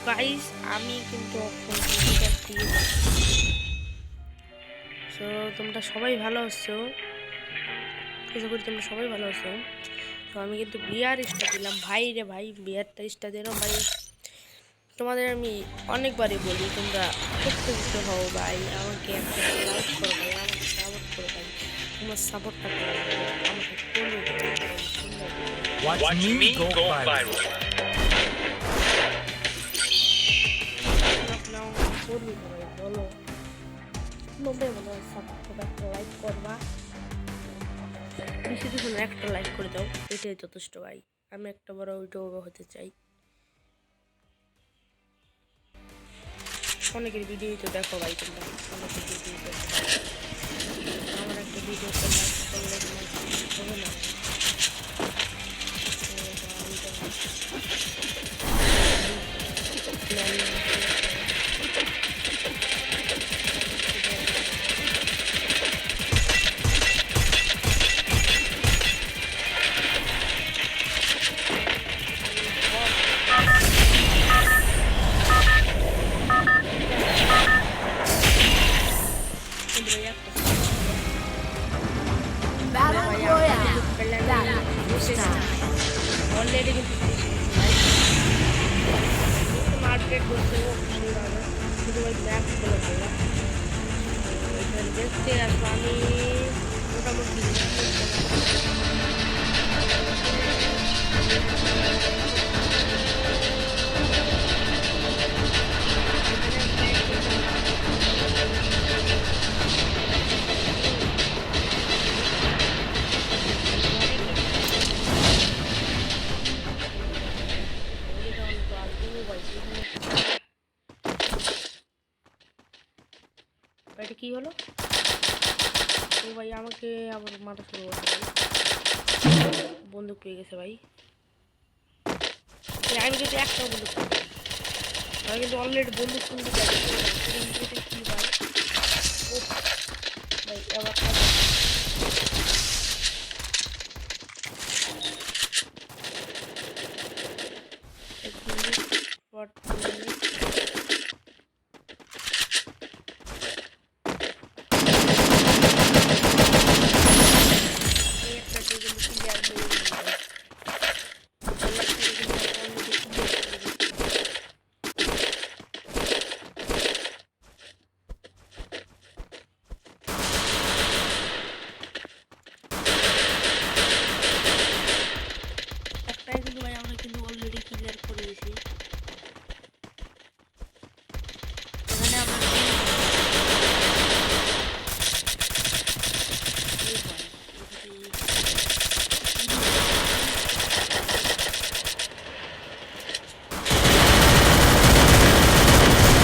Guys আমি কিন্তু so তোমরা সবাই ভালো আছো, আশা করি তোমরা সবাই ভালো আছো। তো আমি কিন্তু বিয়ার স্টার দিলাম ভাই রে ভাই, বিয়ারটা স্টার দিলাম ভাই। তোমাদের আমি অনেকবারই বলি তোমরা প্রত্যেকটা হও ভাই, আমাকে একটা লাইক করো ভাই, আমাকে সাপোর্ট করো ভাই। তোমার সাপোর্টটা করো ভাই, আমাকে করবে Watch me go viral. করবি ভাই, বলো নব্বই মনে সাপোর্ট করবে, একটা লাইক করবা, বেশি কিছু না, একটা লাইক করে দাও, এটাই যথেষ্ট ভাই। আমি একটা বড় ইউটিউবার হতে চাই। অনেকের ভিডিও তো দেখো ভাই, তোমরা অনেকের ভিডিও দেখো, আমার একটা ভিডিও লাইক করলে হবে না Battle Royale. Battle time. Already কিন্তু মার্কেট করতে শুধু ওই ব্যাগ করে ভালো এখানে দেখতে আসবো আমি মোটামুটি এটা কি হলো? ও ভাই আমাকে আবার মাথা শুরু করছে ভাই, বন্দুক পেয়ে গেছে ভাই। আমি যদি একটা বন্দুক পাই, আমি কিন্তু অলরেডি বন্দুক কিনতে চাই কি ভাই। ও ভাই আবার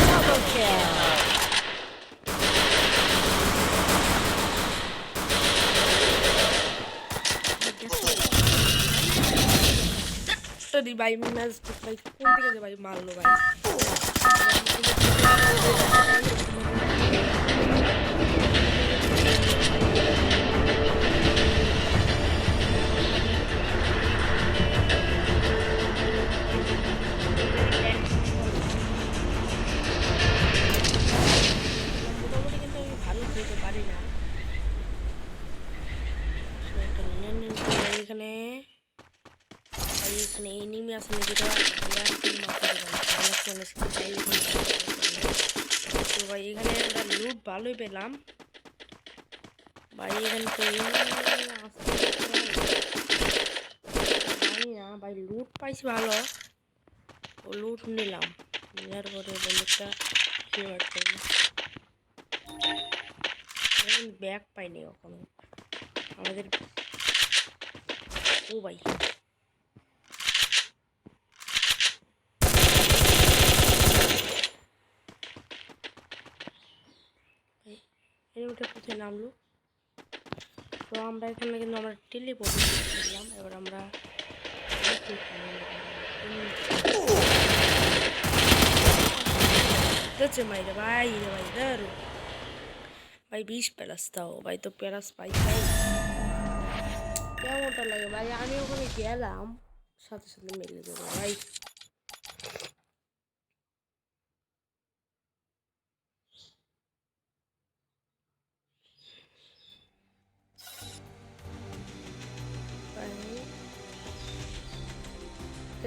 Double kill. ভাই ম্যাচ ভাই কোন দিকে যে ভাই মারলো ভাই। মোটামুটি কিন্তু আমি ভালো খেলতে পারি না, এখানে এখানে এনিমি আছে যেটা তো ভাই এখানে একটা লুট ভালোই পেলাম ভাই। এখানে তো জানি না ভাই, লুট পাইছি ভালো, ও লুট নিলাম, নেওয়ার পরে বন্দুকটা ব্যাগ পাইনি কখনো আমাদের। ও ভাই এনিমিটা কোথায় নামলো? তো আমরা এখানে কিন্তু আমরা টেলিপোর্ট করলাম, এবার আমরা যাচ্ছে মাইরে ভাই রে ভাই, দারু ভাই 20 প্লাস দাও ভাই, তো প্লাস পাই ভাই কেমনটা লাগে ভাই। আমি ওখানে গেলাম সাথে সাথে মেরে দেবো ভাই।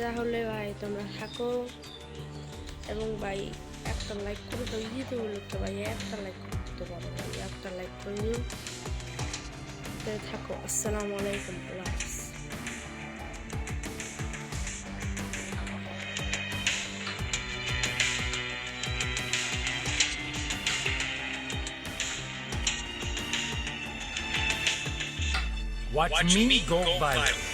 তাহলে ভাই তোমরা থাকো এবং ভাই একটা লাইক করে তো তো হলো তো ভাই একটা লাইক করতে পারো ভাই একটা লাইক করে দিও থাকো আসসালামু আলাইকুম আল্লাহ হাফেজ Watch me go viral.